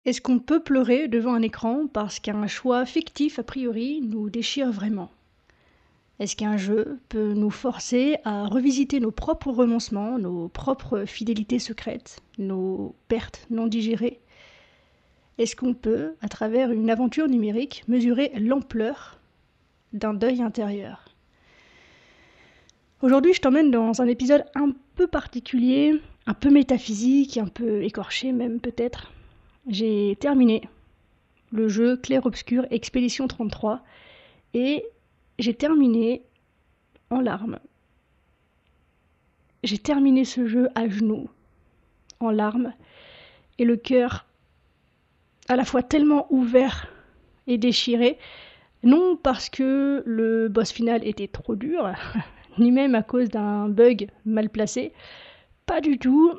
Est-ce qu'on peut pleurer devant un écran parce qu'un choix fictif a priori nous déchire vraiment? Est-ce qu'un jeu peut nous forcer à revisiter nos propres renoncements, nos propres fidélités secrètes, nos pertes non digérées? Est-ce qu'on peut, à travers une aventure numérique, mesurer l'ampleur d'un deuil intérieur? Aujourd'hui, je t'emmène dans un épisode un peu particulier, un peu métaphysique, un peu écorché même peut-être. J'ai terminé le jeu Clair-Obscur Expédition 33 et j'ai terminé en larmes. J'ai terminé ce jeu à genoux, en larmes, et le cœur à la fois tellement ouvert et déchiré, non parce que le boss final était trop dur, ni même à cause d'un bug mal placé, pas du tout.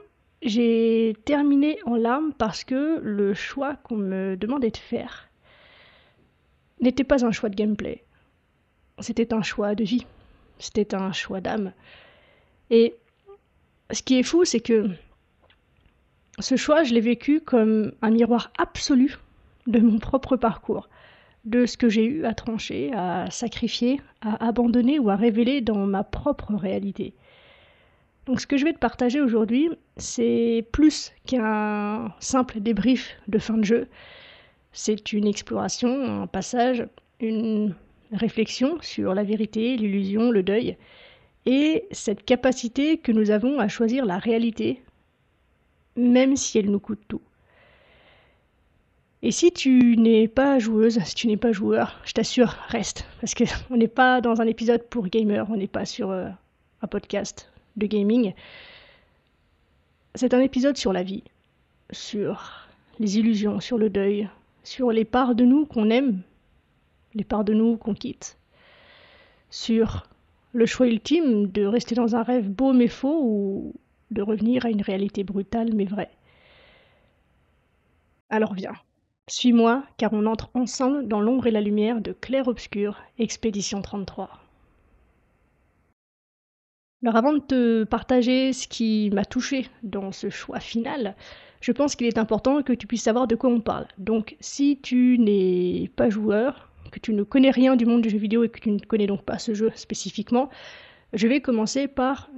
J'ai terminé en larmes parce que le choix qu'on me demandait de faire n'était pas un choix de gameplay, c'était un choix de vie, c'était un choix d'âme. Et ce qui est fou, c'est que ce choix, je l'ai vécu comme un miroir absolu de mon propre parcours, de ce que j'ai eu à trancher, à sacrifier, à abandonner ou à révéler dans ma propre réalité. Donc ce que je vais te partager aujourd'hui, c'est plus qu'un simple débrief de fin de jeu. C'est une exploration, un passage, une réflexion sur la vérité, l'illusion, le deuil, et cette capacité que nous avons à choisir la réalité, même si elle nous coûte tout. Et si tu n'es pas joueuse, si tu n'es pas joueur, je t'assure, reste. Parce qu'on n'est pas dans un épisode pour gamers, on n'est pas sur un podcast de gaming. C'est un épisode sur la vie, sur les illusions, sur le deuil, sur les parts de nous qu'on aime, les parts de nous qu'on quitte, sur le choix ultime de rester dans un rêve beau mais faux ou de revenir à une réalité brutale mais vraie. Alors viens, suis-moi car on entre ensemble dans l'ombre et la lumière de Clair-Obscur, Expédition 33. Alors avant de te partager ce qui m'a touché dans ce choix final, je pense qu'il est important que tu puisses savoir de quoi on parle. Donc si tu n'es pas joueur, que tu ne connais rien du monde du jeu vidéo et que tu ne connais donc pas ce jeu spécifiquement, je vais commencer par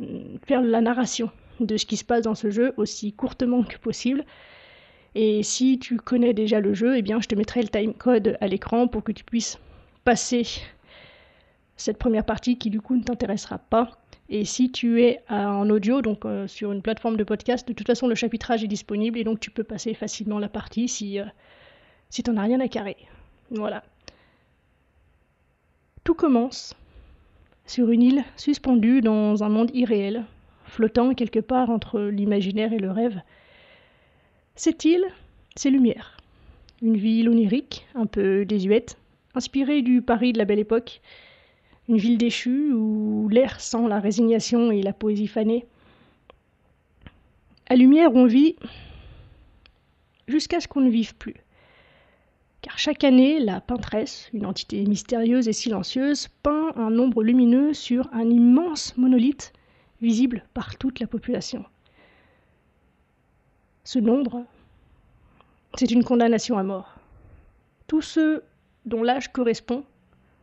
faire la narration de ce qui se passe dans ce jeu aussi courtement que possible. Et si tu connais déjà le jeu, eh bien je te mettrai le timecode à l'écran pour que tu puisses passer cette première partie qui du coup ne t'intéressera pas. Et si tu es en audio, donc sur une plateforme de podcast, de toute façon le chapitrage est disponible et donc tu peux passer facilement la partie si t'en as rien à carrer. Voilà. Tout commence sur une île suspendue dans un monde irréel, flottant quelque part entre l'imaginaire et le rêve. Cette île, c'est Lumière. Une ville onirique, un peu désuète, inspirée du Paris de la Belle Époque. Une ville déchue où l'air sent la résignation et la poésie fanée. À Lumière, on vit jusqu'à ce qu'on ne vive plus. Car chaque année, la peintresse, une entité mystérieuse et silencieuse, peint un ombre lumineux sur un immense monolithe visible par toute la population. Ce nombre, c'est une condamnation à mort. Tous ceux dont l'âge correspond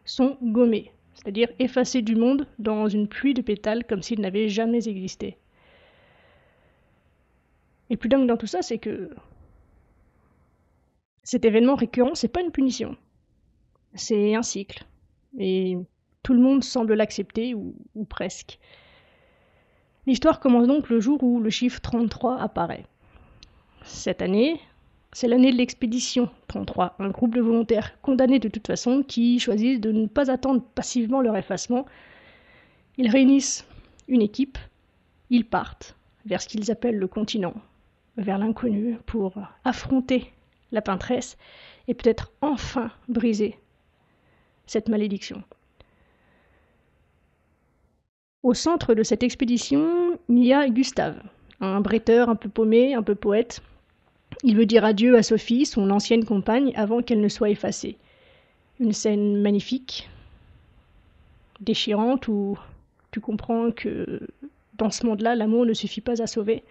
sont gommés, c'est-à-dire effacés du monde dans une pluie de pétales comme s'ils n'avaient jamais existé. Et plus dingue dans tout ça, c'est que cet événement récurrent, c'est pas une punition, c'est un cycle. Et tout le monde semble l'accepter, ou presque. L'histoire commence donc le jour où le chiffre 33 apparaît. Cette année, c'est l'année de l'expédition 33, un groupe de volontaires condamnés de toute façon qui choisissent de ne pas attendre passivement leur effacement. Ils réunissent une équipe, ils partent vers ce qu'ils appellent le continent, vers l'inconnu, pour affronter la peintresse et peut-être enfin briser cette malédiction. Au centre de cette expédition, il y a Gustave, un bretteur un peu paumé, un peu poète. Il veut dire adieu à Sophie, son ancienne compagne, avant qu'elle ne soit effacée. Une scène magnifique, déchirante, où tu comprends que dans ce monde-là, l'amour ne suffit pas à sauver.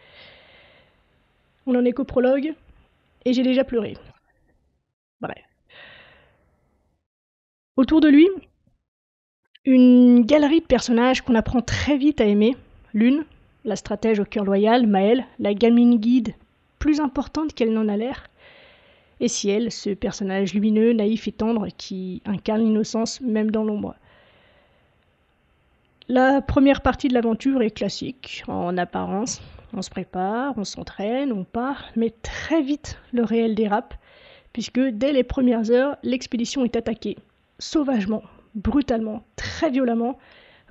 On en est qu'au prologue, et j'ai déjà pleuré. Bref. Autour de lui, une galerie de personnages qu'on apprend très vite à aimer. L'une, la stratège au cœur loyal, Maëlle, la gamine guide, plus importante qu'elle n'en a l'air. Et Ciel, ce personnage lumineux, naïf et tendre qui incarne l'innocence même dans l'ombre. La première partie de l'aventure est classique, en apparence. On se prépare, on s'entraîne, on part, mais très vite le réel dérape, puisque dès les premières heures, l'expédition est attaquée, sauvagement, brutalement, très violemment,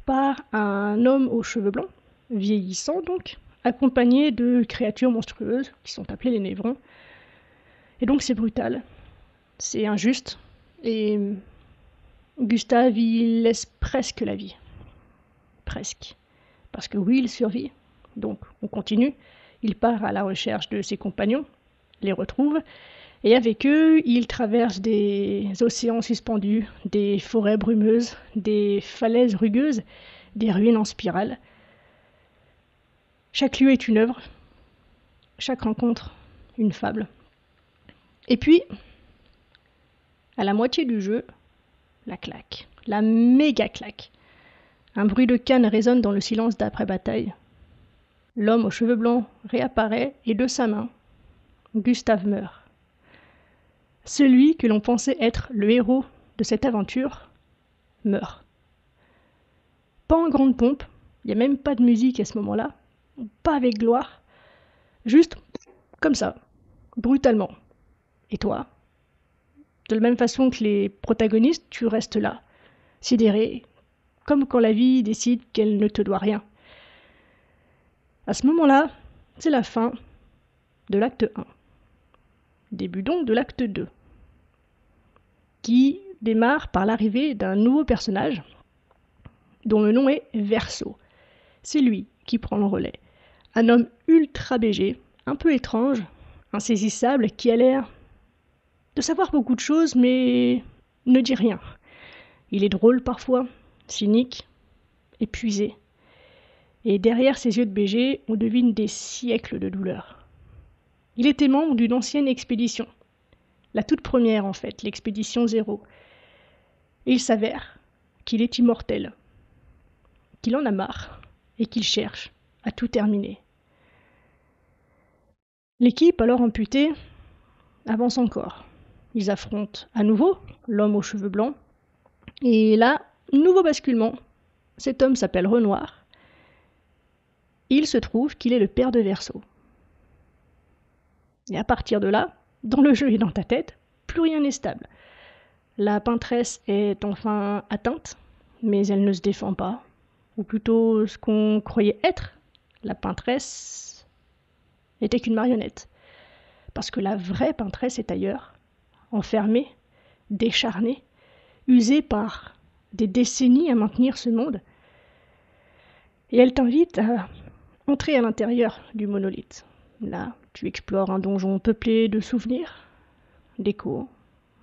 par un homme aux cheveux blancs, vieillissant donc, accompagné de créatures monstrueuses qui sont appelées les Névrons. Et donc c'est brutal, c'est injuste, et Gustave y laisse presque la vie. Presque. Parce que oui, il survit, donc on continue. Il part à la recherche de ses compagnons, les retrouve, et avec eux, il traverse des océans suspendus, des forêts brumeuses, des falaises rugueuses, des ruines en spirale. Chaque lieu est une œuvre, chaque rencontre une fable. Et puis, à la moitié du jeu, la claque, la méga claque. Un bruit de canne résonne dans le silence d'après-bataille. L'homme aux cheveux blancs réapparaît et de sa main, Gustave meurt. Celui que l'on pensait être le héros de cette aventure meurt. Pas en grande pompe, il n'y a même pas de musique à ce moment-là, pas avec gloire, juste comme ça, brutalement. Et toi, de la même façon que les protagonistes, tu restes là, sidéré, comme quand la vie décide qu'elle ne te doit rien. À ce moment-là, c'est la fin de l'acte 1. Début donc de l'acte 2, qui démarre par l'arrivée d'un nouveau personnage, dont le nom est Verso. C'est lui qui prend le relais. Un homme ultra BG, un peu étrange, insaisissable, qui a l'air de savoir beaucoup de choses, mais ne dit rien. Il est drôle parfois, cynique, épuisé. Et derrière ses yeux de BG, on devine des siècles de douleur. Il était membre d'une ancienne expédition. La toute première en fait, l'expédition 0. Et il s'avère qu'il est immortel, qu'il en a marre et qu'il cherche à tout terminer. L'équipe, alors amputée, avance encore. Ils affrontent à nouveau l'homme aux cheveux blancs. Et là, nouveau basculement. Cet homme s'appelle Renoir. Il se trouve qu'il est le père de Verso. Et à partir de là, dans le jeu et dans ta tête, plus rien n'est stable. La peintresse est enfin atteinte, mais elle ne se défend pas. Ou plutôt ce qu'on croyait être la peintresse n'était qu'une marionnette. Parce que la vraie peintresse est ailleurs, enfermée, décharnée, usée par des décennies à maintenir ce monde. Et elle t'invite à entrer à l'intérieur du monolithe. Là, tu explores un donjon peuplé de souvenirs, d'échos,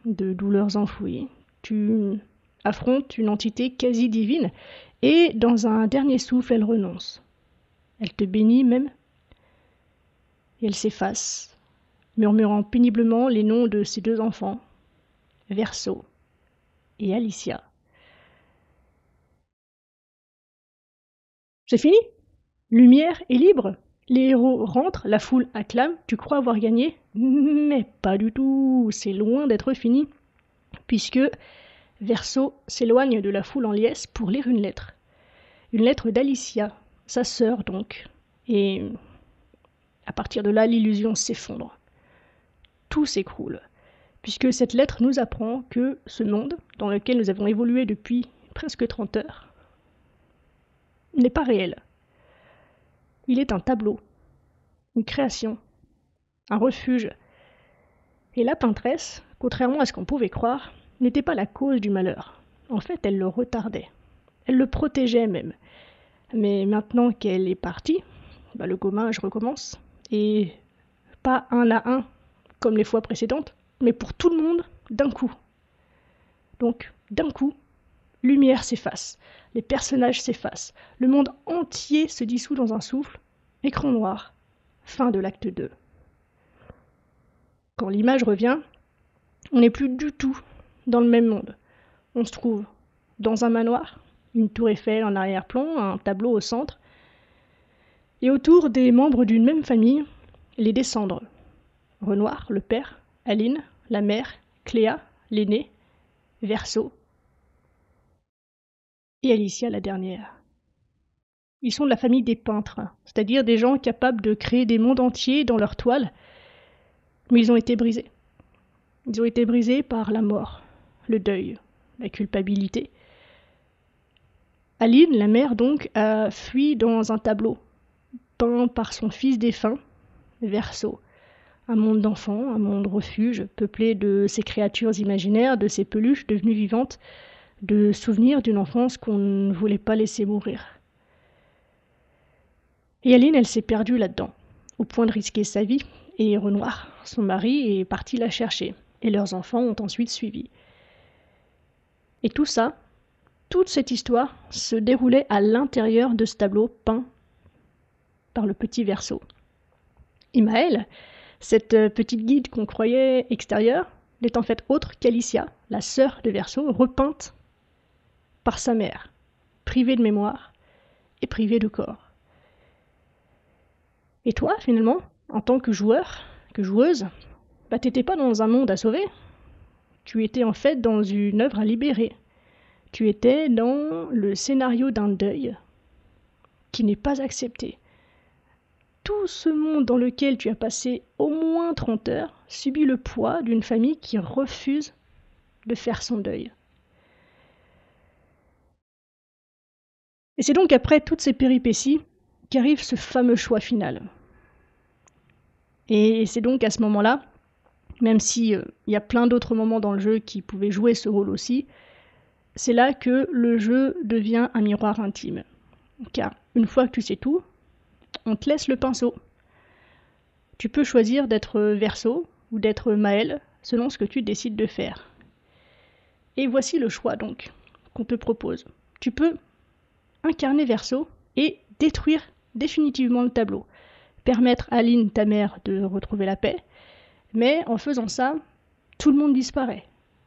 de douleurs enfouies. Tu affrontes une entité quasi divine et dans un dernier souffle, elle renonce. Elle te bénit même et elle s'efface, murmurant péniblement les noms de ses deux enfants, Verso et Alicia. C'est fini? Lumière et libre. Les héros rentrent, la foule acclame, tu crois avoir gagné, mais pas du tout, c'est loin d'être fini, puisque Verso s'éloigne de la foule en liesse pour lire une lettre d'Alicia, sa sœur donc, et à partir de là, l'illusion s'effondre. Tout s'écroule, puisque cette lettre nous apprend que ce monde, dans lequel nous avons évolué depuis presque 30 heures, n'est pas réel. Il est un tableau, une création, un refuge. Et la peintresse, contrairement à ce qu'on pouvait croire, n'était pas la cause du malheur. En fait, elle le retardait. Elle le protégeait même. Mais maintenant qu'elle est partie, le gommage recommence. Et pas un à un, comme les fois précédentes, mais pour tout le monde, d'un coup. Donc, d'un coup, lumière s'efface, les personnages s'effacent, le monde entier se dissout dans un souffle, écran noir, fin de l'acte 2. Quand l'image revient, on n'est plus du tout dans le même monde. On se trouve dans un manoir, une tour Eiffel en arrière-plan, un tableau au centre, et autour des membres d'une même famille, les descendants. Renoir, le père, Aline, la mère, Cléa, l'aînée, Verso, et Alicia, la dernière. Ils sont de la famille des peintres, c'est-à-dire des gens capables de créer des mondes entiers dans leurs toiles, mais ils ont été brisés. Ils ont été brisés par la mort, le deuil, la culpabilité. Aline, la mère donc, a fui dans un tableau, peint par son fils défunt, Verso. Un monde d'enfants, un monde refuge, peuplé de ces créatures imaginaires, de ces peluches devenues vivantes, de souvenirs d'une enfance qu'on ne voulait pas laisser mourir. Et Aline, elle s'est perdue là-dedans, au point de risquer sa vie, et Renoir, son mari, est parti la chercher, et leurs enfants ont ensuite suivi. Et tout ça, toute cette histoire, se déroulait à l'intérieur de ce tableau peint par le petit Verso. Et Maëlle, cette petite guide qu'on croyait extérieure, n'est en fait autre qu'Alicia, la sœur de Verso, repeinte par sa mère, privée de mémoire et privée de corps. Et toi, finalement, en tant que joueur, que joueuse, t'étais pas dans un monde à sauver, tu étais en fait dans une œuvre à libérer. Tu étais dans le scénario d'un deuil qui n'est pas accepté. Tout ce monde dans lequel tu as passé au moins 30 heures subit le poids d'une famille qui refuse de faire son deuil. Et c'est donc après toutes ces péripéties qu'arrive ce fameux choix final. Et c'est donc à ce moment-là, même s'il y a plein d'autres moments dans le jeu qui pouvaient jouer ce rôle aussi, c'est là que le jeu devient un miroir intime. Car une fois que tu sais tout, on te laisse le pinceau. Tu peux choisir d'être Verso ou d'être Maëlle, selon ce que tu décides de faire. Et voici le choix donc qu'on te propose. Tu peux incarner Verso et détruire définitivement le tableau. Permettre à Aline, ta mère, de retrouver la paix, mais en faisant ça, tout le monde disparaît.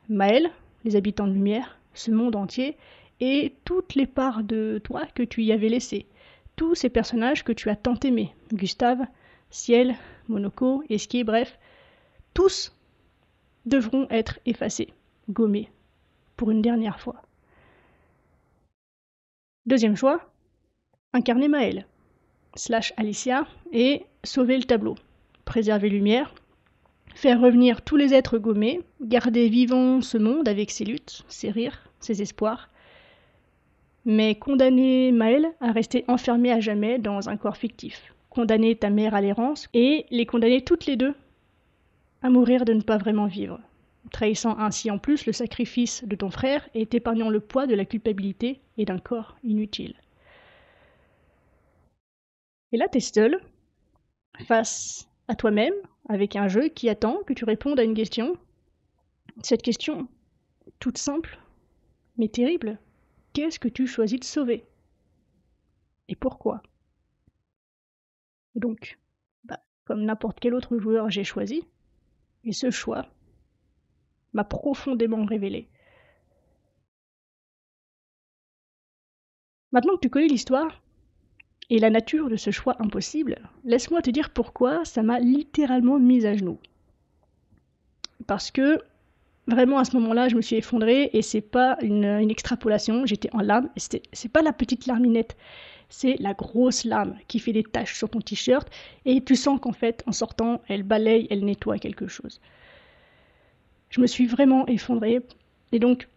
Maëlle, les habitants de Lumière, ce monde entier, et toutes les parts de toi que tu y avais laissées. Tous ces personnages que tu as tant aimés. Gustave, Ciel, Monoko, Esquier, bref, tous devront être effacés, gommés, pour une dernière fois. Deuxième choix, incarner Maëlle, / Alicia, et sauver le tableau. Préserver Lumière, faire revenir tous les êtres gommés, garder vivant ce monde avec ses luttes, ses rires, ses espoirs, mais condamner Maëlle à rester enfermée à jamais dans un corps fictif. Condamner ta mère à l'errance et les condamner toutes les deux à mourir de ne pas vraiment vivre, trahissant ainsi en plus le sacrifice de ton frère et t'épargnant le poids de la culpabilité et d'un corps inutile. Et là, t'es seul, face à toi-même, avec un jeu qui attend que tu répondes à une question. Cette question, toute simple, mais terrible. Qu'est-ce que tu choisis de sauver ? Et pourquoi ? Et donc, comme n'importe quel autre joueur, j'ai choisi. Et ce choix m'a profondément révélé. Maintenant que tu connais l'histoire et la nature de ce choix impossible, laisse-moi te dire pourquoi ça m'a littéralement mise à genoux. Parce que vraiment à ce moment-là, je me suis effondrée et c'est pas une extrapolation, j'étais en larmes. C'est pas la petite larminette, c'est la grosse larme qui fait des taches sur ton t-shirt et tu sens qu'en fait, en sortant, elle balaye, elle nettoie quelque chose. Je me suis vraiment effondrée et donc,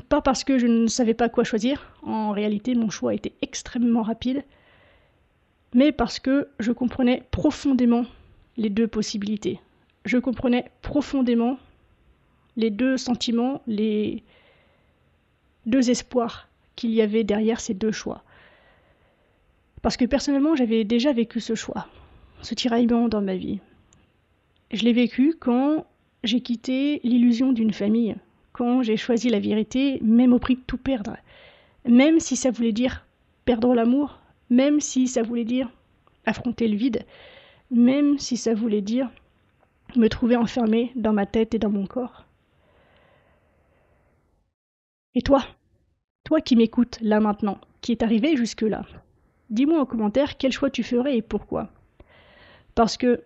pas parce que je ne savais pas quoi choisir, en réalité mon choix était extrêmement rapide, mais parce que je comprenais profondément les deux possibilités. Je comprenais profondément les deux sentiments, les deux espoirs qu'il y avait derrière ces deux choix. Parce que personnellement, j'avais déjà vécu ce choix, ce tiraillement dans ma vie. Je l'ai vécu quand j'ai quitté l'illusion d'une famille, quand j'ai choisi la vérité, même au prix de tout perdre. Même si ça voulait dire perdre l'amour, même si ça voulait dire affronter le vide, même si ça voulait dire me trouvais enfermée dans ma tête et dans mon corps. Et toi qui m'écoutes là maintenant, qui est arrivé jusque-là, dis-moi en commentaire quel choix tu ferais et pourquoi. Parce que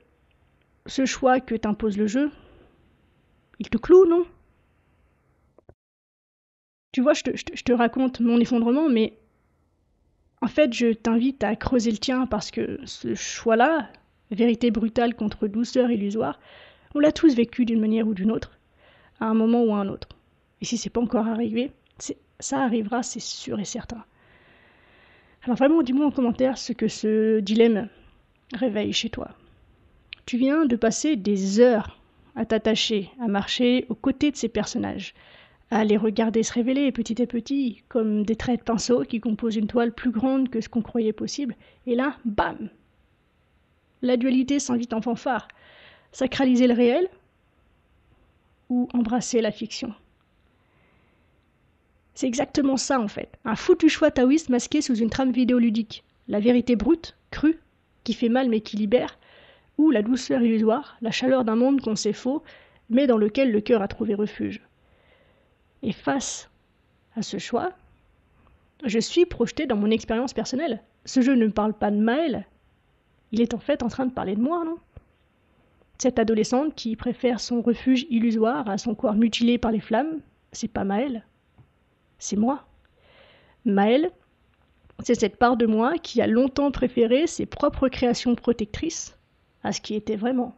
ce choix que t'impose le jeu, il te cloue, non? Tu vois, je te raconte mon effondrement, mais en fait, je t'invite à creuser le tien parce que ce choix-là, vérité brutale contre douceur illusoire, on l'a tous vécu d'une manière ou d'une autre, à un moment ou à un autre. Et si c'est pas encore arrivé, ça arrivera, c'est sûr et certain. Alors vraiment, dis-moi en commentaire ce que ce dilemme réveille chez toi. Tu viens de passer des heures à t'attacher, à marcher aux côtés de ces personnages, à les regarder se révéler petit à petit, comme des traits de pinceau qui composent une toile plus grande que ce qu'on croyait possible. Et là, bam! La dualité s'invite en fanfare. Sacraliser le réel ou embrasser la fiction. C'est exactement ça en fait. Un foutu choix taoïste masqué sous une trame vidéoludique. La vérité brute, crue, qui fait mal mais qui libère, ou la douceur illusoire, la chaleur d'un monde qu'on sait faux, mais dans lequel le cœur a trouvé refuge. Et face à ce choix, je suis projetée dans mon expérience personnelle. Ce jeu ne me parle pas de Maëlle. Il est en fait en train de parler de moi, non? Cette adolescente qui préfère son refuge illusoire à son corps mutilé par les flammes, c'est pas Maëlle. C'est moi. Maëlle, c'est cette part de moi qui a longtemps préféré ses propres créations protectrices à ce qui était vraiment.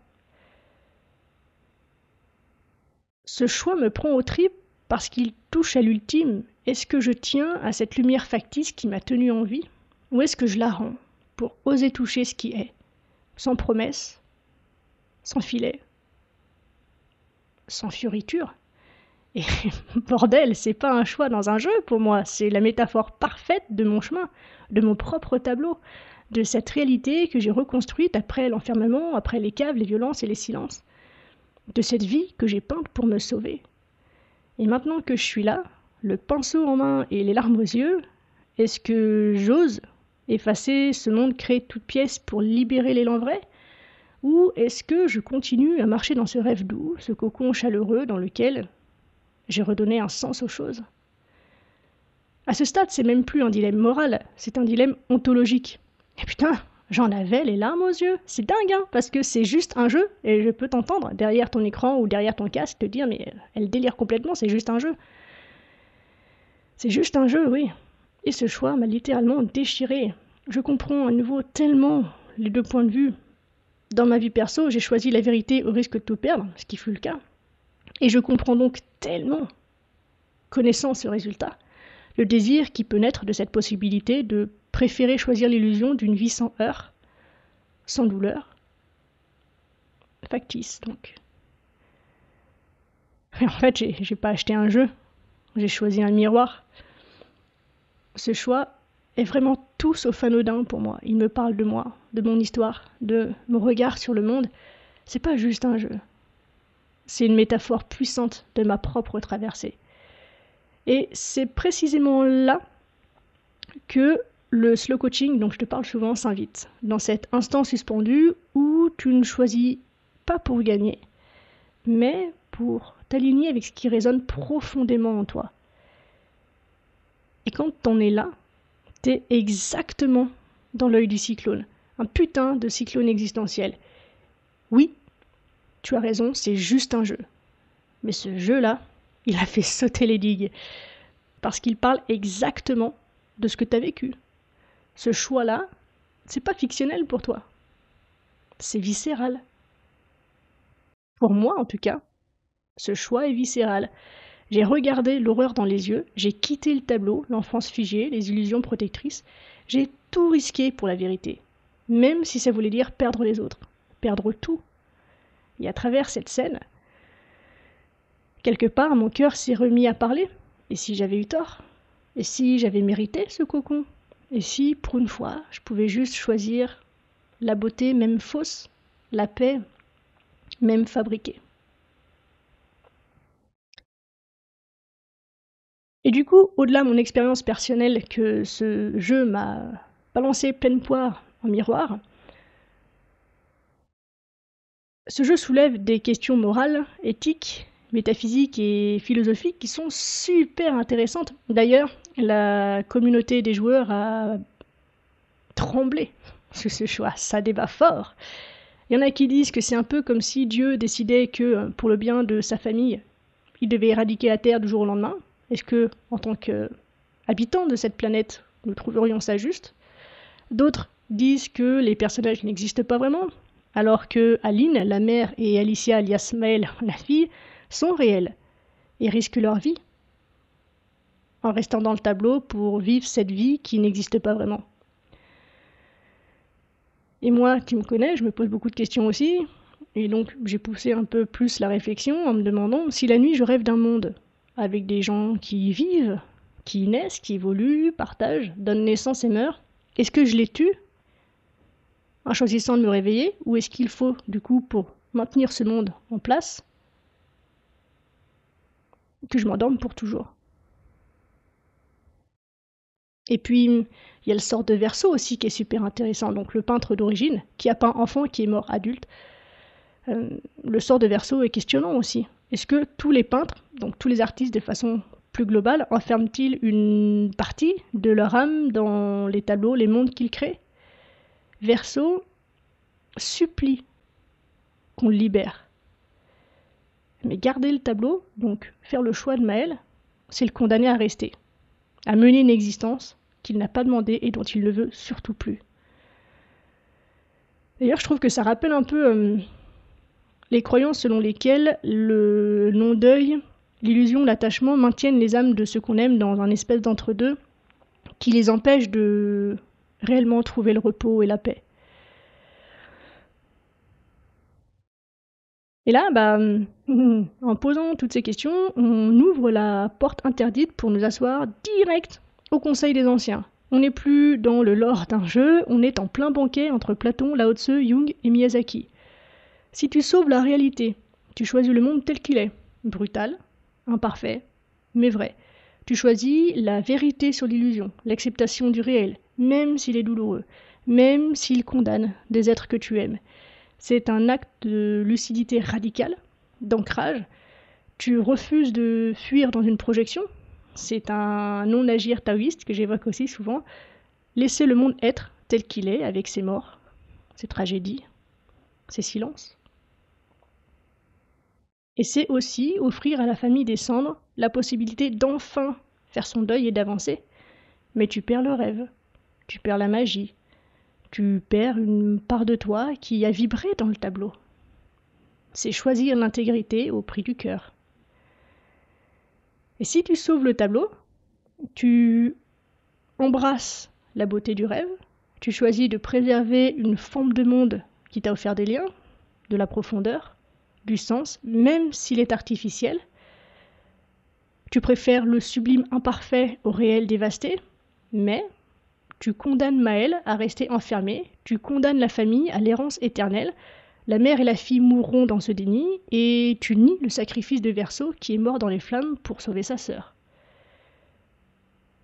Ce choix me prend aux tripes parce qu'il touche à l'ultime. Est-ce que je tiens à cette lumière factice qui m'a tenue en vie, ou est-ce que je la rends pour oser toucher ce qui est, sans promesse, sans filet, sans fioriture? Et bordel, c'est pas un choix dans un jeu pour moi, c'est la métaphore parfaite de mon chemin, de mon propre tableau, de cette réalité que j'ai reconstruite après l'enfermement, après les caves, les violences et les silences, de cette vie que j'ai peinte pour me sauver. Et maintenant que je suis là, le pinceau en main et les larmes aux yeux, est-ce que j'ose effacer ce monde créé de toutes pièces pour libérer l'élan vrai? Ou est-ce que je continue à marcher dans ce rêve doux, ce cocon chaleureux dans lequel j'ai redonné un sens aux choses? À ce stade, c'est même plus un dilemme moral, c'est un dilemme ontologique. Et putain, j'en avais les larmes aux yeux. C'est dingue, hein, parce que c'est juste un jeu, et je peux t'entendre derrière ton écran ou derrière ton casque te dire, mais elle délire complètement, c'est juste un jeu. C'est juste un jeu, oui. Et ce choix m'a littéralement déchiré. Je comprends à nouveau tellement les deux points de vue. Dans ma vie perso, j'ai choisi la vérité au risque de tout perdre, ce qui fut le cas. Et je comprends donc tellement, connaissant ce résultat, le désir qui peut naître de cette possibilité de préférer choisir l'illusion d'une vie sans heurts, sans douleur, factice donc. Mais en fait, j'ai pas acheté un jeu, j'ai choisi un miroir. Ce choix est vraiment tout sauf anodin pour moi. Il me parle de moi, de mon histoire, de mon regard sur le monde. C'est pas juste un jeu. C'est une métaphore puissante de ma propre traversée. Et c'est précisément là que le slow coaching dont je te parle souvent s'invite, dans cet instant suspendu où tu ne choisis pas pour gagner, mais pour t'aligner avec ce qui résonne profondément en toi. Et quand t'en es là, t'es exactement dans l'œil du cyclone, un putain de cyclone existentiel. Oui, tu as raison, c'est juste un jeu. Mais ce jeu-là, il a fait sauter les digues, parce qu'il parle exactement de ce que t'as vécu. Ce choix-là, c'est pas fictionnel pour toi. C'est viscéral. Pour moi, en tout cas, ce choix est viscéral. J'ai regardé l'horreur dans les yeux, j'ai quitté le tableau, l'enfance figée, les illusions protectrices. J'ai tout risqué pour la vérité, même si ça voulait dire perdre les autres, perdre tout. Et à travers cette scène, quelque part, mon cœur s'est remis à parler. Et si j'avais eu tort? Et si j'avais mérité ce cocon? Et si, pour une fois, je pouvais juste choisir la beauté, même fausse, la paix, même fabriquée? Et du coup, au-delà de mon expérience personnelle que ce jeu m'a balancé pleine poire en miroir, Ce jeu soulève des questions morales, éthiques, métaphysiques et philosophiques qui sont super intéressantes. D'ailleurs, la communauté des joueurs a tremblé sur ce choix, ça débat fort. Il y en a qui disent que c'est un peu comme si Dieu décidait que, pour le bien de sa famille, il devait éradiquer la Terre du jour au lendemain. Est-ce que, en tant qu'habitants de cette planète, nous trouverions ça juste? D'autres disent que les personnages n'existent pas vraiment, alors que Aline, la mère, et Alicia, alias Maëlle, la fille, sont réels et risquent leur vie en restant dans le tableau pour vivre cette vie qui n'existe pas vraiment. Et moi, tu me connais, je me pose beaucoup de questions aussi, et donc j'ai poussé un peu plus la réflexion en me demandant si la nuit je rêve d'un monde avec des gens qui y vivent, qui naissent, qui évoluent, partagent, donnent naissance et meurent. Est-ce que je les tue en choisissant de me réveiller, ou est-ce qu'il faut, du coup, pour maintenir ce monde en place, que je m'endorme pour toujours? Et puis, il y a le sort de Verseau aussi qui est super intéressant, donc le peintre d'origine, qui a peint enfant, qui est mort adulte. Le sort de Verseau est questionnant aussi. Est-ce que tous les peintres, donc tous les artistes de façon plus globale, enferment-ils une partie de leur âme dans les tableaux, les mondes qu'ils créent? Verseau supplie qu'on le libère. Mais garder le tableau, donc faire le choix de Maël, c'est le condamner à rester, à mener une existence qu'il n'a pas demandée et dont il ne veut surtout plus. D'ailleurs, je trouve que ça rappelle un peu les croyances selon lesquelles le non-deuil, l'illusion, l'attachement maintiennent les âmes de ceux qu'on aime dans un espèce d'entre-deux qui les empêche de réellement trouver le repos et la paix. Et là, en posant toutes ces questions, on ouvre la porte interdite pour nous asseoir direct au Conseil des Anciens. On n'est plus dans le lore d'un jeu, on est en plein banquet entre Platon, Lao Tse, Jung et Miyazaki. Si tu sauves la réalité, tu choisis le monde tel qu'il est, brutal, imparfait, mais vrai. Tu choisis la vérité sur l'illusion, l'acceptation du réel, même s'il est douloureux, même s'il condamne des êtres que tu aimes. C'est un acte de lucidité radicale, d'ancrage. Tu refuses de fuir dans une projection. C'est un non-agir taoïste que j'évoque aussi souvent. Laisser le monde être tel qu'il est, avec ses morts, ses tragédies, ses silences. Et c'est aussi offrir à la famille des cendres la possibilité d'enfin faire son deuil et d'avancer. Mais tu perds le rêve, tu perds la magie, tu perds une part de toi qui a vibré dans le tableau. C'est choisir l'intégrité au prix du cœur. Et si tu sauves le tableau, tu embrasses la beauté du rêve, tu choisis de préserver une forme de monde qui t'a offert des liens, de la profondeur, du sens, même s'il est artificiel. Tu préfères le sublime imparfait au réel dévasté, mais tu condamnes Maël à rester enfermée, tu condamnes la famille à l'errance éternelle. La mère et la fille mourront dans ce déni, et tu nies le sacrifice de Verseau qui est mort dans les flammes pour sauver sa sœur.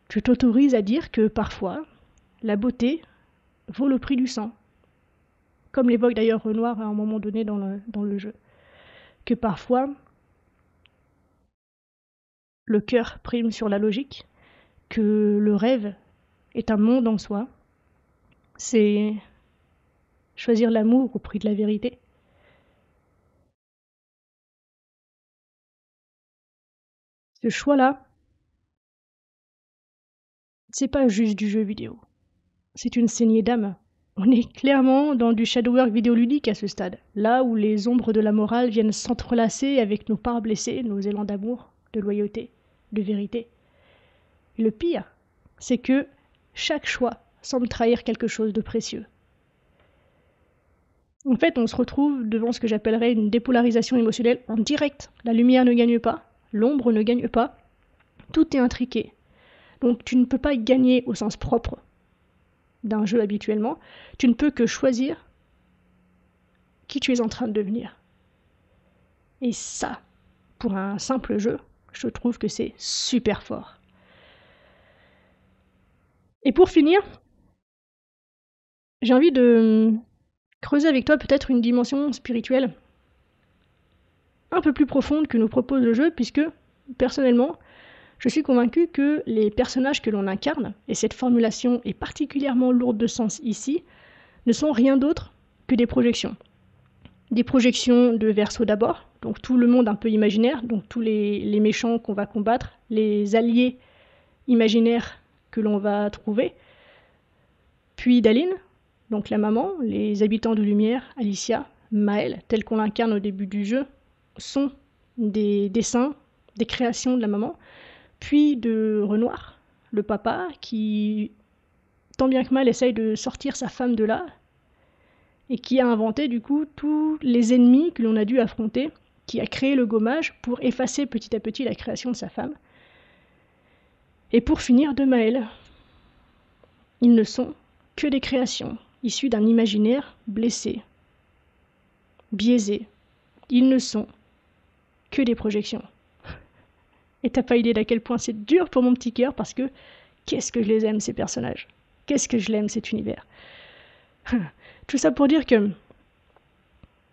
Tu t'autorises à dire que parfois, la beauté vaut le prix du sang. Comme l'évoque d'ailleurs Renoir à un moment donné dans le jeu. Que parfois, le cœur prime sur la logique, que le rêve est un monde en soi. C'est choisir l'amour au prix de la vérité. Ce choix-là, c'est pas juste du jeu vidéo. C'est une saignée d'âme. On est clairement dans du shadowwork vidéoludique à ce stade, là où les ombres de la morale viennent s'entrelacer avec nos parts blessées, nos élans d'amour, de loyauté, de vérité. Et le pire, c'est que chaque choix semble trahir quelque chose de précieux. En fait, on se retrouve devant ce que j'appellerais une dépolarisation émotionnelle en direct. La lumière ne gagne pas, l'ombre ne gagne pas, tout est intriqué. Donc tu ne peux pas gagner au sens propre d'un jeu habituellement, tu ne peux que choisir qui tu es en train de devenir. Et ça, pour un simple jeu, je trouve que c'est super fort. Et pour finir, j'ai envie de creuser avec toi peut-être une dimension spirituelle un peu plus profonde que nous propose le jeu, puisque, personnellement, je suis convaincue que les personnages que l'on incarne, et cette formulation est particulièrement lourde de sens ici, ne sont rien d'autre que des projections. Des projections de Verseau d'abord, donc tout le monde un peu imaginaire, donc tous les méchants qu'on va combattre, les alliés imaginaires que l'on va trouver, puis d'Aline, donc la maman, les habitants de Lumière, Alicia, Maël, tel qu'on l'incarne au début du jeu, sont des dessins, des créations de la maman, puis de Renoir, le papa, qui, tant bien que mal, essaye de sortir sa femme de là, et qui a inventé du coup tous les ennemis que l'on a dû affronter, qui a créé le gommage pour effacer petit à petit la création de sa femme. Et pour finir, de Maël. Ils ne sont que des créations, issues d'un imaginaire blessé, biaisé. Ils ne sont que des projections. Et t'as pas idée d'à quel point c'est dur pour mon petit cœur, parce que qu'est-ce que je les aime, ces personnages. Qu'est-ce que je l'aime, cet univers. Tout ça pour dire que,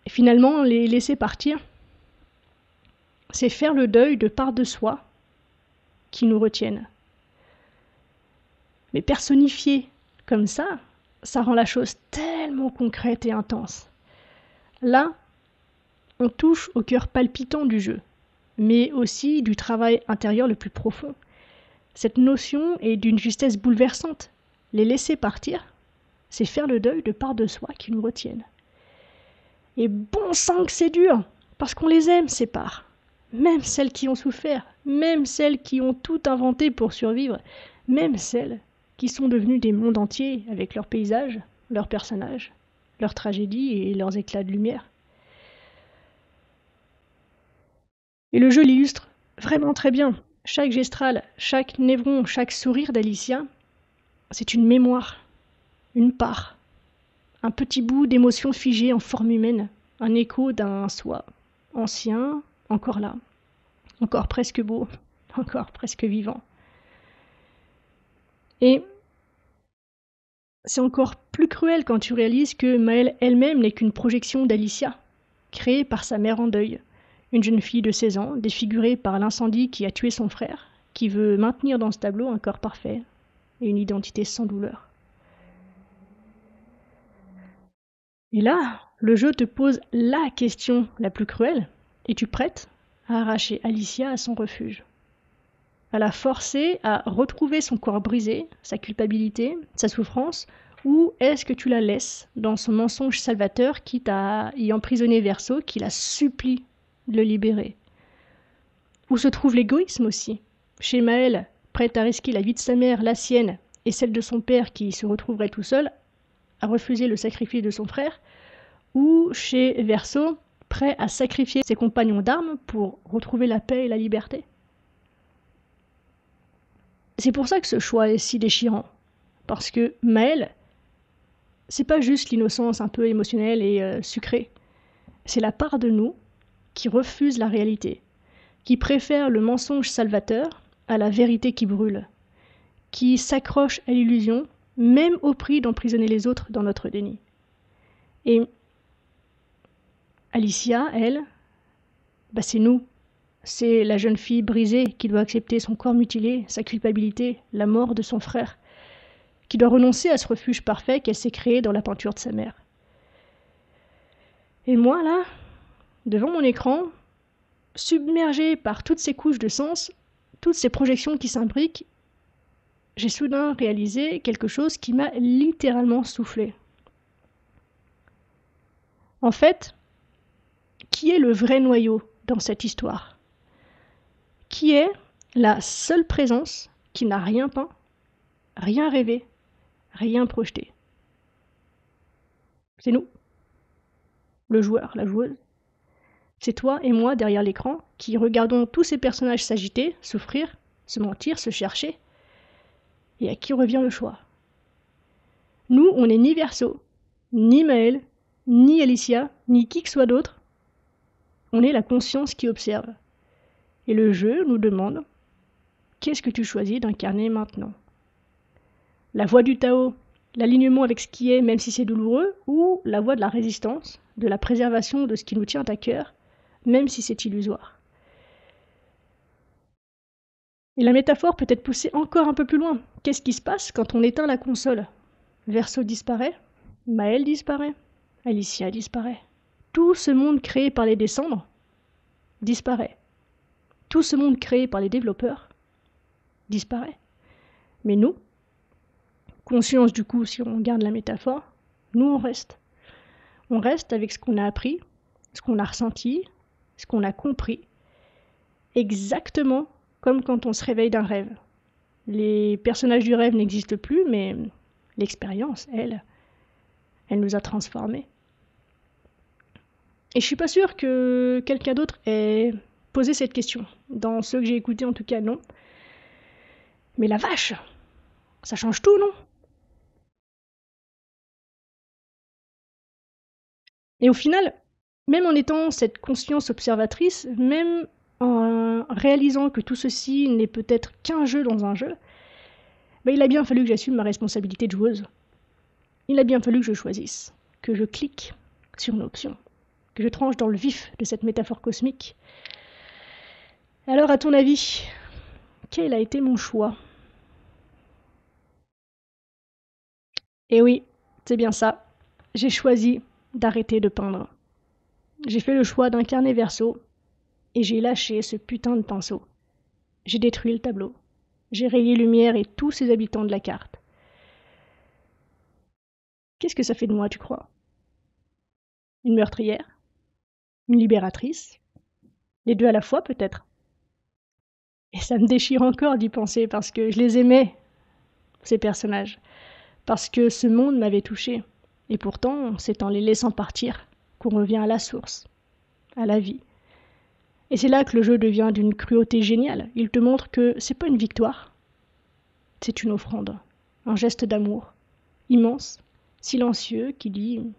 finalement, les laisser partir, c'est faire le deuil de parts de soi qui nous retiennent. Mais personnifier comme ça rend la chose tellement concrète et intense. Là, on touche au cœur palpitant du jeu, mais aussi du travail intérieur le plus profond. Cette notion est d'une justesse bouleversante. Les laisser partir, c'est faire le deuil de parts de soi qui nous retiennent. Et bon sang que c'est dur, parce qu'on les aime, ces parts. Même celles qui ont souffert, même celles qui ont tout inventé pour survivre, même celles qui sont devenues des mondes entiers avec leurs paysages, leurs personnages, leurs tragédies et leurs éclats de lumière. Et le jeu l'illustre vraiment très bien. Chaque gestrale, chaque névron, chaque sourire d'Alicia, c'est une mémoire, une part, un petit bout d'émotion figée en forme humaine, un écho d'un soi ancien, encore là, encore presque beau, encore presque vivant. Et c'est encore plus cruel quand tu réalises que Maëlle elle-même n'est qu'une projection d'Alicia, créée par sa mère en deuil, une jeune fille de 16 ans, défigurée par l'incendie qui a tué son frère, qui veut maintenir dans ce tableau un corps parfait et une identité sans douleur. Et là, le jeu te pose la question la plus cruelle. Es-tu prête à arracher Alicia à son refuge, à la forcer à retrouver son corps brisé, sa culpabilité, sa souffrance, ou est-ce que tu la laisses dans son mensonge salvateur qui t'a y emprisonné Verseau, qui la supplie de le libérer? Où se trouve l'égoïsme aussi? Chez Maëlle, prête à risquer la vie de sa mère, la sienne, et celle de son père qui se retrouverait tout seul, à refuser le sacrifice de son frère, ou chez Verseau, prêt à sacrifier ses compagnons d'armes pour retrouver la paix et la liberté? C'est pour ça que ce choix est si déchirant, parce que Maëlle, c'est pas juste l'innocence un peu émotionnelle et sucrée, c'est la part de nous qui refuse la réalité, qui préfère le mensonge salvateur à la vérité qui brûle, qui s'accroche à l'illusion, même au prix d'emprisonner les autres dans notre déni. Et Alicia, elle, c'est nous. C'est la jeune fille brisée qui doit accepter son corps mutilé, sa culpabilité, la mort de son frère, qui doit renoncer à ce refuge parfait qu'elle s'est créé dans la peinture de sa mère. Et moi, là, devant mon écran, submergée par toutes ces couches de sens, toutes ces projections qui s'imbriquent, j'ai soudain réalisé quelque chose qui m'a littéralement soufflé. En fait, qui est le vrai noyau dans cette histoire? Qui est la seule présence qui n'a rien peint, rien rêvé, rien projeté? C'est nous, le joueur, la joueuse. C'est toi et moi derrière l'écran qui regardons tous ces personnages s'agiter, souffrir, se mentir, se chercher, et à qui revient le choix. Nous, on n'est ni Verseau, ni Maëlle, ni Alicia, ni qui que soit d'autre. On est la conscience qui observe. Et le jeu nous demande « Qu'est-ce que tu choisis d'incarner maintenant ?» La voie du Tao, l'alignement avec ce qui est, même si c'est douloureux, ou la voie de la résistance, de la préservation de ce qui nous tient à cœur, même si c'est illusoire. Et la métaphore peut être poussée encore un peu plus loin. Qu'est-ce qui se passe quand on éteint la console? Verso disparaît, Maël disparaît, Alicia disparaît. Tout ce monde créé par les descendants disparaît. Tout ce monde créé par les développeurs disparaît. Mais nous, conscience du coup, si on garde la métaphore, nous on reste. On reste avec ce qu'on a appris, ce qu'on a ressenti, ce qu'on a compris, exactement comme quand on se réveille d'un rêve. Les personnages du rêve n'existent plus, mais l'expérience, elle nous a transformés. Et je suis pas sûre que quelqu'un d'autre ait posé cette question. Dans ceux que j'ai écoutés, en tout cas, non. Mais la vache, ça change tout, non? Et au final, même en étant cette conscience observatrice, même en réalisant que tout ceci n'est peut-être qu'un jeu dans un jeu, il a bien fallu que j'assume ma responsabilité de joueuse. Il a bien fallu que je choisisse, que je clique sur une option, que je tranche dans le vif de cette métaphore cosmique. Alors, à ton avis, quel a été mon choix? Eh oui, c'est bien ça. J'ai choisi d'arrêter de peindre. J'ai fait le choix d'incarner Verso, et j'ai lâché ce putain de pinceau. J'ai détruit le tableau. J'ai rayé Lumière et tous ses habitants de la carte. Qu'est-ce que ça fait de moi, tu crois? Une meurtrière? Une libératrice? Les deux à la fois, peut-être? Et ça me déchire encore d'y penser parce que je les aimais, ces personnages. Parce que ce monde m'avait touché. Et pourtant, c'est en les laissant partir qu'on revient à la source, à la vie. Et c'est là que le jeu devient d'une cruauté géniale. Il te montre que c'est pas une victoire, c'est une offrande, un geste d'amour, immense, silencieux, qui dit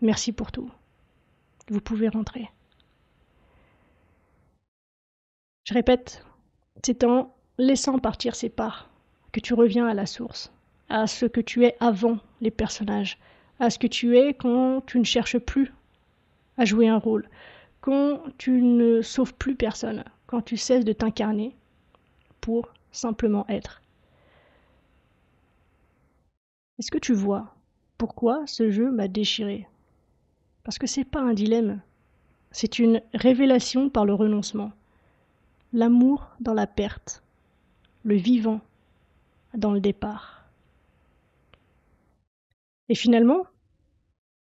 merci pour tout. Vous pouvez rentrer. Je répète, c'est en laissant partir ces parts que tu reviens à la source, à ce que tu es avant les personnages, à ce que tu es quand tu ne cherches plus à jouer un rôle, quand tu ne sauves plus personne, quand tu cesses de t'incarner pour simplement être. Est-ce que tu vois pourquoi ce jeu m'a déchiré? Parce que c'est pas un dilemme, c'est une révélation par le renoncement. L'amour dans la perte, le vivant dans le départ. Et finalement,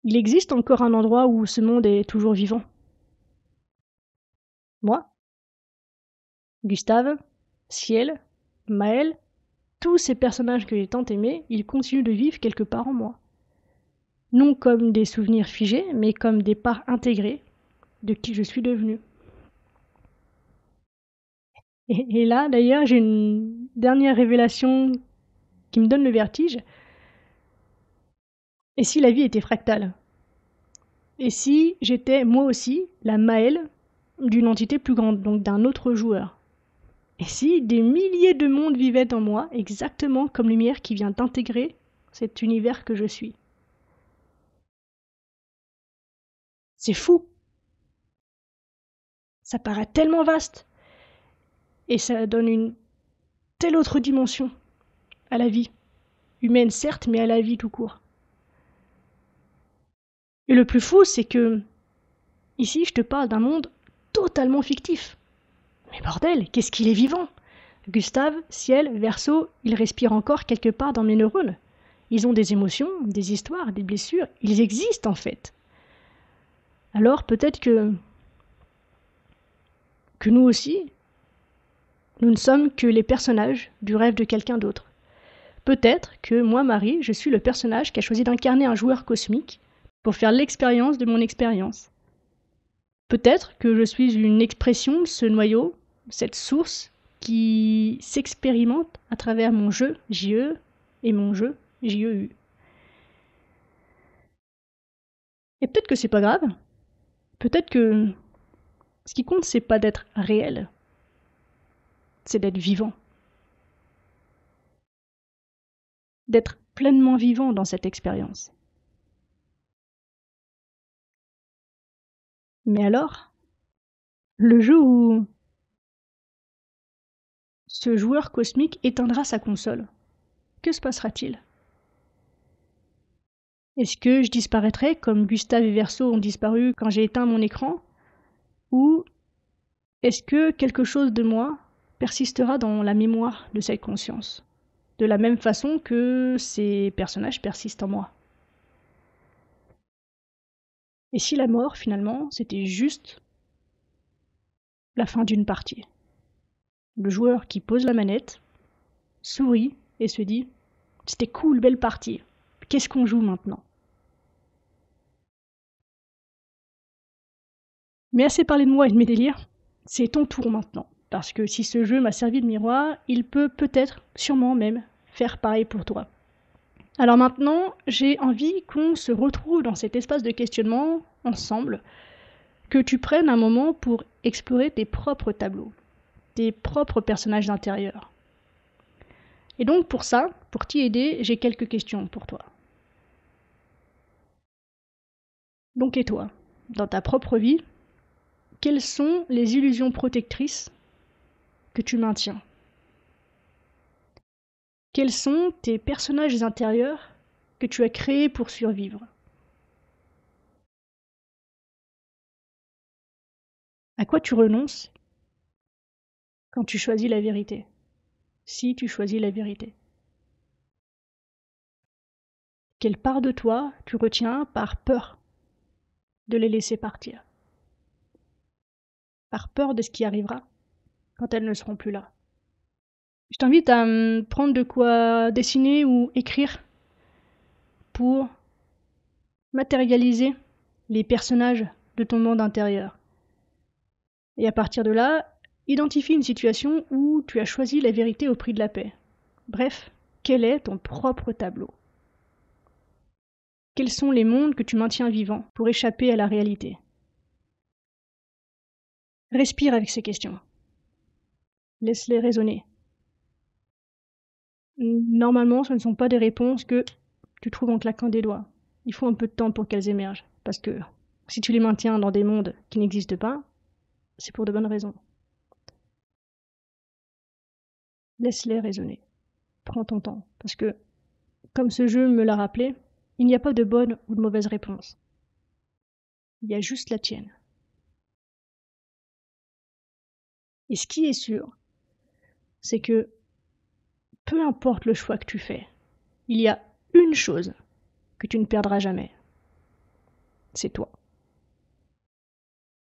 il existe encore un endroit où ce monde est toujours vivant. Moi, Gustave, Ciel, Maël, tous ces personnages que j'ai tant aimés, ils continuent de vivre quelque part en moi. Non comme des souvenirs figés, mais comme des parts intégrées de qui je suis devenue. Et là, d'ailleurs, j'ai une dernière révélation qui me donne le vertige. Et si la vie était fractale? Et si j'étais moi aussi la Maëlle d'une entité plus grande, donc d'un autre joueur? Et si des milliers de mondes vivaient en moi, exactement comme Lumière qui vient d'intégrer cet univers que je suis? C'est fou! Ça paraît tellement vaste! Et ça donne une telle autre dimension à la vie. Humaine certes, mais à la vie tout court. Et le plus fou, c'est que ici, je te parle d'un monde totalement fictif. Mais bordel, qu'est-ce qu'il est vivant! Gustave, Ciel, Verseau, ils respirent encore quelque part dans mes neurones. Ils ont des émotions, des histoires, des blessures. Ils existent en fait. Alors peut-être que nous aussi, nous ne sommes que les personnages du rêve de quelqu'un d'autre. Peut-être que moi, Marie, je suis le personnage qui a choisi d'incarner un joueur cosmique pour faire l'expérience de mon expérience. Peut-être que je suis une expression de ce noyau, cette source qui s'expérimente à travers mon jeu, JE, et mon jeu, JEU. Et peut-être que c'est pas grave. Peut-être que ce qui compte, c'est pas d'être réel, c'est d'être vivant. D'être pleinement vivant dans cette expérience. Mais alors, le jour où ce joueur cosmique éteindra sa console, que se passera-t-il? Est-ce que je disparaîtrai comme Gustave et Verso ont disparu quand j'ai éteint mon écran? Ou est-ce que quelque chose de moi persistera dans la mémoire de cette conscience, de la même façon que ces personnages persistent en moi? Et si la mort, finalement, c'était juste la fin d'une partie? Le joueur qui pose la manette, sourit et se dit « C'était cool, belle partie. Qu'est-ce qu'on joue maintenant ?» Mais assez parlé de moi et de mes délires, c'est ton tour maintenant. Parce que si ce jeu m'a servi de miroir, il peut peut-être, sûrement même, faire pareil pour toi. Alors maintenant, j'ai envie qu'on se retrouve dans cet espace de questionnement ensemble, que tu prennes un moment pour explorer tes propres tableaux, tes propres personnages intérieurs. Et donc pour ça, pour t'y aider, j'ai quelques questions pour toi. Donc et toi, dans ta propre vie, quelles sont les illusions protectrices que tu maintiens? Quels sont tes personnages intérieurs que tu as créés pour survivre? À quoi tu renonces quand tu choisis la vérité? Si tu choisis la vérité. Quelle part de toi tu retiens par peur de les laisser partir? Par peur de ce qui arrivera quand elles ne seront plus là? Je t'invite à prendre de quoi dessiner ou écrire pour matérialiser les personnages de ton monde intérieur. Et à partir de là, identifie une situation où tu as choisi la vérité au prix de la paix. Bref, quel est ton propre tableau? Quels sont les mondes que tu maintiens vivants pour échapper à la réalité? Respire avec ces questions. Laisse-les résonner. Normalement, ce ne sont pas des réponses que tu trouves en claquant des doigts. Il faut un peu de temps pour qu'elles émergent, parce que si tu les maintiens dans des mondes qui n'existent pas, c'est pour de bonnes raisons. Laisse-les résonner. Prends ton temps, parce que, comme ce jeu me l'a rappelé, il n'y a pas de bonne ou de mauvaise réponse. Il y a juste la tienne. Et ce qui est sûr, c'est que peu importe le choix que tu fais, il y a une chose que tu ne perdras jamais. C'est toi.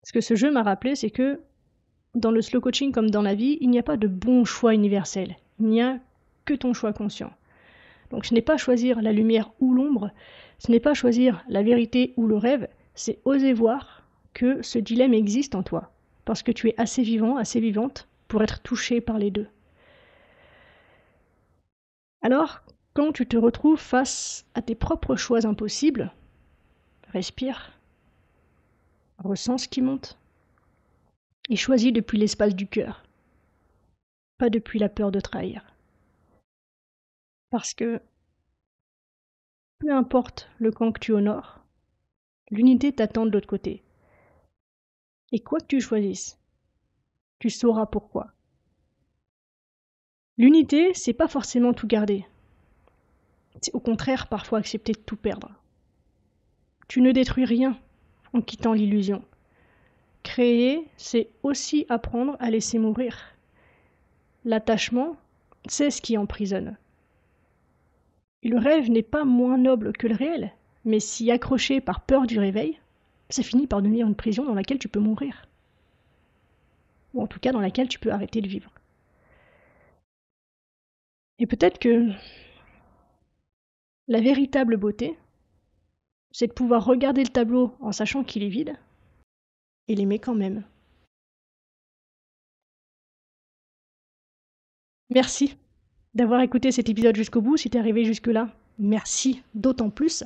Ce que ce jeu m'a rappelé, c'est que dans le slow coaching comme dans la vie, il n'y a pas de bon choix universel. Il n'y a que ton choix conscient. Donc ce n'est pas choisir la lumière ou l'ombre, ce n'est pas choisir la vérité ou le rêve, c'est oser voir que ce dilemme existe en toi. Parce que tu es assez vivant, assez vivante pour être touché par les deux. Alors, quand tu te retrouves face à tes propres choix impossibles, respire, ressens ce qui monte et choisis depuis l'espace du cœur, pas depuis la peur de trahir. Parce que peu importe le camp que tu honores, l'unité t'attend de l'autre côté. Et quoi que tu choisisses, tu sauras pourquoi. L'unité, c'est pas forcément tout garder. C'est au contraire parfois accepter de tout perdre. Tu ne détruis rien en quittant l'illusion. Créer, c'est aussi apprendre à laisser mourir. L'attachement, c'est ce qui emprisonne. Et le rêve n'est pas moins noble que le réel, mais s'y accrocher par peur du réveil, ça finit par devenir une prison dans laquelle tu peux mourir. Ou en tout cas dans laquelle tu peux arrêter de vivre. Et peut-être que la véritable beauté, c'est de pouvoir regarder le tableau en sachant qu'il est vide, et l'aimer quand même. Merci d'avoir écouté cet épisode jusqu'au bout. Si t'es arrivé jusque-là, merci d'autant plus.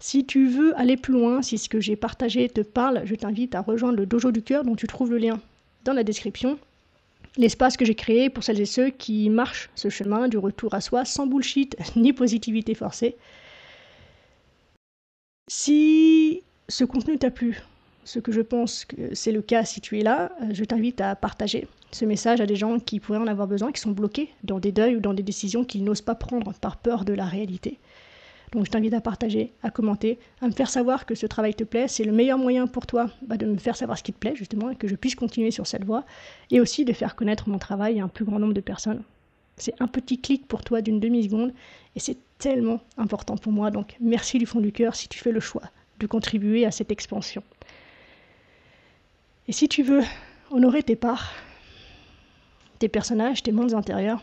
Si tu veux aller plus loin, si ce que j'ai partagé te parle, je t'invite à rejoindre le Dojo du Cœur dont tu trouves le lien dans la description. L'espace que j'ai créé pour celles et ceux qui marchent ce chemin du retour à soi sans bullshit ni positivité forcée. Si ce contenu t'a plu, ce que je pense que c'est le cas si tu es là, je t'invite à partager ce message à des gens qui pourraient en avoir besoin, qui sont bloqués dans des deuils ou dans des décisions qu'ils n'osent pas prendre par peur de la réalité. Donc je t'invite à partager, à commenter, à me faire savoir que ce travail te plaît. C'est le meilleur moyen pour toi de me faire savoir ce qui te plaît, justement, et que je puisse continuer sur cette voie, et aussi de faire connaître mon travail à un plus grand nombre de personnes. C'est un petit clic pour toi d'une demi-seconde, et c'est tellement important pour moi. Donc merci du fond du cœur si tu fais le choix de contribuer à cette expansion. Et si tu veux honorer tes parts, tes personnages, tes mondes intérieurs,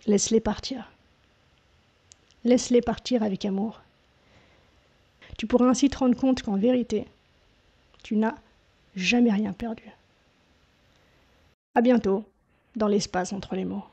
laisse-les partir. Laisse-les partir avec amour. Tu pourras ainsi te rendre compte qu'en vérité, tu n'as jamais rien perdu. À bientôt dans l'espace entre les mots.